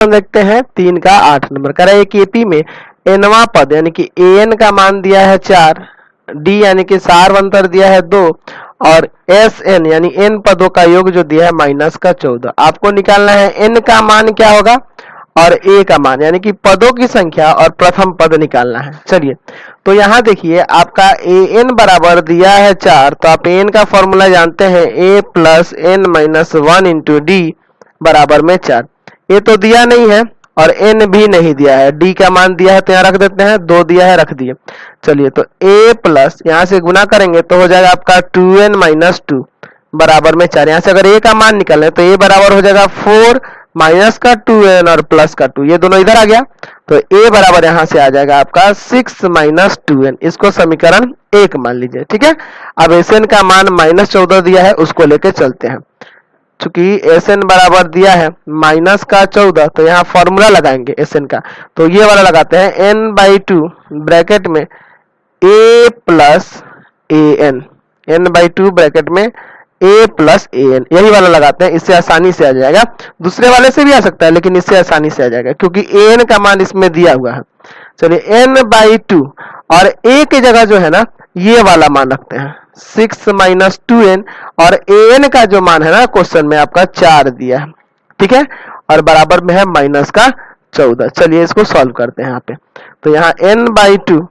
देखते हैं 3 का 8 नंबर कह रहा है कि एपी में एनवा पद यानी कि एन का मान दिया है 4, डी यानी कि सारवंतर दिया है 2 और एस एन यानी एन पदों का योग जो दिया है माइनस का 14। आपको निकालना है एन का मान क्या होगा और ए का मान यानी कि पदों की संख्या और प्रथम पद निकालना है। चलिए तो यहाँ देखिए आपका ए एन बराबर दिया है 4, तो आप एन का फॉर्मूला जानते हैं a plus n minus 1 into d बराबर में 4। ये तो दिया नहीं है और n भी नहीं दिया है, d का मान दिया है तो यहाँ रख देते हैं, 2 दिया है रख दिए। चलिए तो a प्लस यहाँ से गुना करेंगे तो हो जाएगा आपका 2n माइनस 2 बराबर में 4। यहाँ से अगर a का मान निकालें तो a बराबर हो जाएगा 4 माइनस का 2n और प्लस का 2, ये दोनों इधर आ गया तो a बराबर यहाँ से आ जाएगा आपका 6 माइनस 2n। इसको समीकरण 1 मान लीजिए। ठीक है, अब एसएन का मान माइनस 14 दिया है उसको लेके चलते हैं। चूंकि एसएन बराबर दिया है माइनस का 14 तो यहाँ फॉर्मूला लगाएंगे एसएन का, तो ये वाला लगाते हैं n/2 ब्रैकेट में a plus an, n/2 bracket में a प्लस an, यही वाला लगाते हैं, इससे आसानी से आ जाएगा। दूसरे वाले से भी आ सकता है लेकिन इससे आसानी से आ जाएगा क्योंकि an का मान इसमें दिया हुआ है। चलिए n/2 और a की जगह जो है ना ये वाला मान रखते हैं 6 माइनस 2n और an का जो मान है ना क्वेश्चन में आपका 4 दिया है। ठीक है, और बराबर में है माइनस का 14। चलिए इसको सॉल्व करते हैं यहाँ पे, तो यहाँ n/2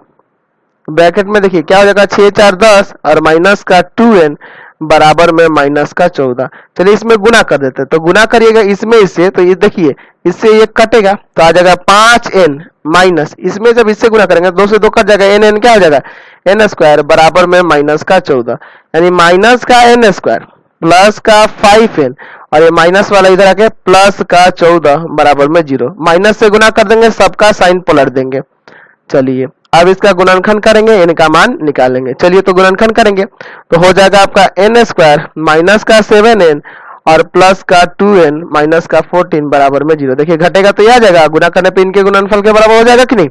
ब्रैकेट में देखिए क्या हो जाएगा 6 4 10 और माइनस का 2n बराबर में माइनस का 14। चलिए इसमें गुना कर देते हैं, तो गुना करिएगा इसमें इससे, तो ये देखिए इससे ये कटेगा तो आ जाएगा 5n माइनस, इसमें जब इससे गुना करेंगे 2 से 2 कट जाएगा, n क्या हो जाएगा n स्क्वायर बराबर में माइनस का 14, यानी माइनस का n स्क्वायर प्लस का 5n और ये माइनस वाला इधर आके प्लस का 14 बराबर में 0। माइनस से गुना कर देंगे, सबका साइन पलट देंगे। चलिए अब इसका गुणनखंड करेंगे, n का मान निकालेंगे। चलिए तो गुणनखंड करेंगे तो हो जाएगा आपका n स्क्वायर माइनस का 7n और प्लस का 2n माइनस का 14 बराबर में 0। देखिए घटेगा तो ये आ जाएगा, गुना करने पे इनके गुणनफल के बराबर हो जाएगा कि नहीं।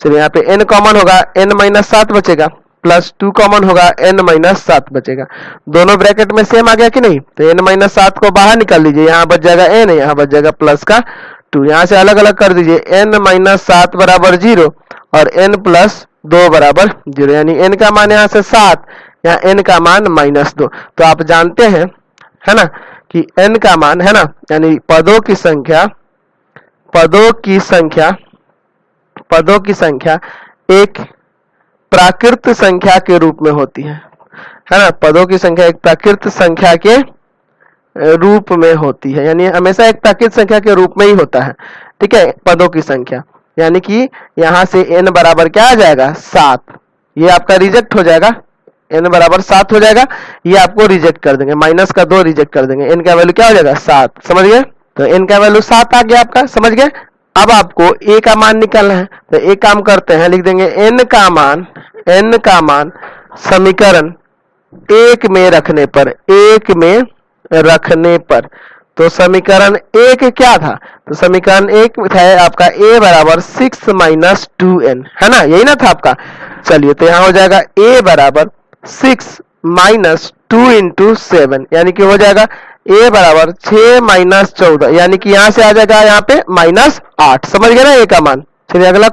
चलिए यहाँ पे n कॉमन होगा, n माइनस 7 बचेगा, प्लस 2 कॉमन होगा, n माइनस 7 बचेगा। दोनों ब्रैकेट में सेम आ गया कि नहीं, तो n माइनस 7 को बाहर निकाल लीजिए, यहाँ बच जाएगा n, यहाँ बच जाएगा प्लस का 2, यहाँ से अलग अलग कर दीजिए, n माइनस 7 बराबर 0 और n प्लस 2 बराबर 0, यानी n का मान यहाँ से 7, यहाँ n का मान माइनस 2। तो आप जानते हैं है ना कि n का मान है ना, यानी पदों की संख्या एक प्राकृत संख्या के रूप में होती है ना। पदों की संख्या एक प्राकृत संख्या के रूप में होती है, यानी हमेशा एक प्राकृत संख्या के रूप में ही होता है। ठीक है, पदों की संख्या यानी कि यहाँ से n बराबर क्या आ जाएगा 7, ये आपका रिजेक्ट हो जाएगा, n बराबर 7 हो जाएगा, ये आपको रिजेक्ट कर देंगे, माइनस का 2 रिजेक्ट कर देंगे, n का वैल्यू क्या हो जाएगा 7। समझ गए, तो n का वैल्यू 7 आ गया आपका, समझ गए। अब आपको a का मान निकालना है, तो एक काम करते हैं, लिख देंगे n का मान समीकरण 1 में रखने पर, तो समीकरण 1 क्या था, तो समीकरण 1 था आपका a बराबर 6 माइनस 2n, है ना, यही ना था आपका। चलिए तो यहाँ हो जाएगा a बराबर 6 माइनस 2 इंटू 7, यानी कि हो जाएगा a बराबर 6 माइनस 14, यानी कि यहाँ से आ जाएगा यहाँ पे माइनस 8। समझ गए ना a का मान। चलिए अगला